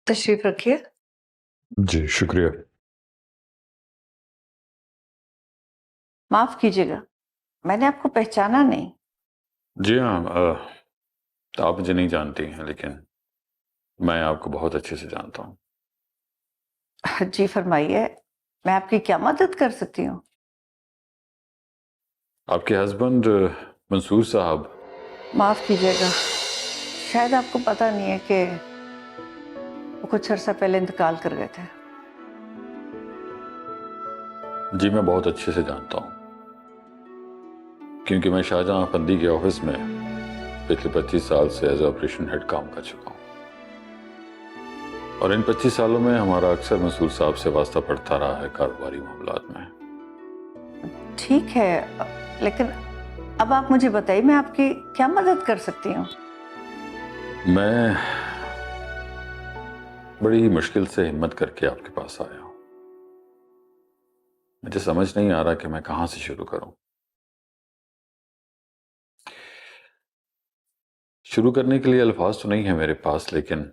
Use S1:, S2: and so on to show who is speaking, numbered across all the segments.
S1: तशरीफ रखिए।
S2: जी शुक्रिया।
S1: माफ कीजिएगा, मैंने आपको पहचाना नहीं।
S2: जी हाँ, आप मुझे नहीं जानती हैं लेकिन मैं आपको बहुत अच्छे से जानता हूँ।
S1: जी फरमाइए, मैं आपकी क्या मदद कर सकती हूँ?
S2: आपके हस्बैंड मंसूर साहब।
S1: माफ कीजिएगा, शायद आपको पता नहीं है कि वो कुछ अरसा पहले इंतकाल कर गए थे।
S2: जी मैं बहुत अच्छे से जानता हूँ क्योंकि मैं शाहजहां फंदी के ऑफिस में पिछले 25 साल से एज ऑपरेशन हेड काम कर चुका हूँ और इन 25 सालों में हमारा अक्सर मंसूर साहब से वास्ता पड़ता रहा है कारोबारी मामलात में।
S1: ठीक है, लेकिन अब आप मुझे बताइए मैं आपकी क्या मदद कर सकती हूँ?
S2: मैं बड़ी मुश्किल से हिम्मत करके आपके पास आया हूँ। मुझे समझ नहीं आ रहा कि मैं कहाँ से शुरू करूं। शुरू करने के लिए अल्फाज तो नहीं है मेरे पास, लेकिन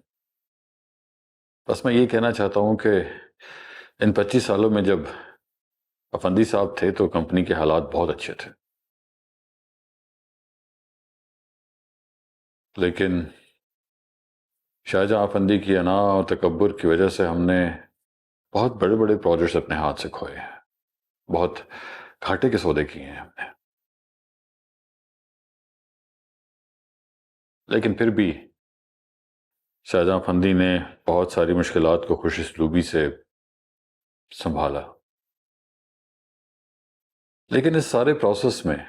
S2: बस मैं ये कहना चाहता हूं कि इन 25 सालों में जब अफंदी साहब थे तो कंपनी के हालात बहुत अच्छे थे, लेकिन शाहजहां अफंदी की अना और तकब्बुर की वजह से हमने बहुत बड़े बड़े प्रोजेक्ट्स अपने हाथ से खोए हैं, बहुत घाटे के सौदे किए हैं हमने। लेकिन फिर भी शाहजहां अफंदी ने बहुत सारी मुश्किलात को खुश उसलूबी से संभाला। लेकिन इस सारे प्रोसेस में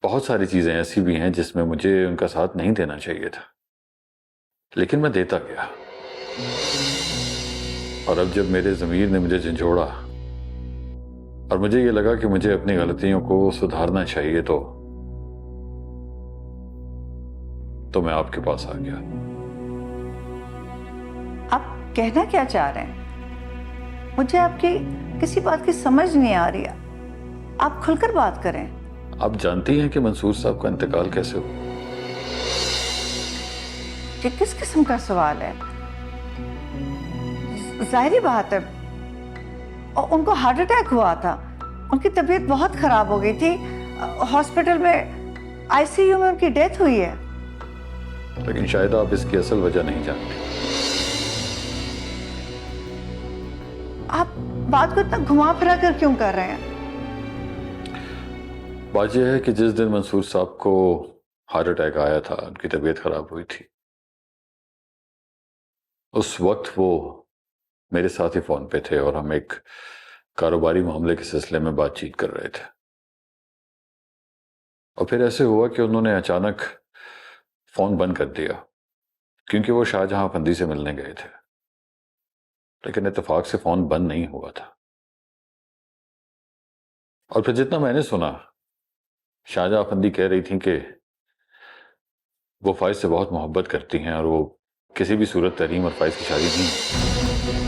S2: बहुत सारी चीजें ऐसी भी हैं जिसमें मुझे उनका साथ नहीं देना चाहिए था, लेकिन मैं देता गया। और अब जब मेरे ज़मीर ने मुझे झंझोड़ा और मुझे ये लगा कि मुझे अपनी गलतियों को सुधारना चाहिए तो मैं आपके पास आ गया।
S1: आप कहना क्या चाह रहे हैं? मुझे आपकी किसी बात की समझ नहीं आ रही है। आप खुलकर बात करें।
S2: आप जानती हैं कि मंसूर साहब का इंतकाल कैसे हुआ?
S1: ये किस किस्म का सवाल है? जाहिर बात है, और उनको हार्ट अटैक हुआ था। उनकी तबीयत बहुत खराब हो गई थी। हॉस्पिटल में आईसीयू में उनकी डेथ हुई है।
S2: लेकिन शायद आप इसकी असल वजह नहीं जानती।
S1: आप बात को इतना घुमा फिरा कर क्यों कर रहे हैं?
S2: बात यह है कि जिस दिन मंसूर साहब को हार्ट अटैक आया था, उनकी तबीयत खराब हुई थी, उस वक्त वो मेरे साथ ही फोन पे थे और हम एक कारोबारी मामले के सिलसिले में बातचीत कर रहे थे। और फिर ऐसे हुआ कि उन्होंने अचानक फोन बंद कर दिया क्योंकि वो शाहजहां फंदी से मिलने गए थे, लेकिन इत्तेफाक से फोन बंद नहीं हुआ था। और फिर जितना मैंने सुना, शाहजहां फंदी कह रही थी कि वो फाइज से बहुत मोहब्बत करती हैं और वो किसी भी सूरत तरीम और फाइज की शादी नहीं।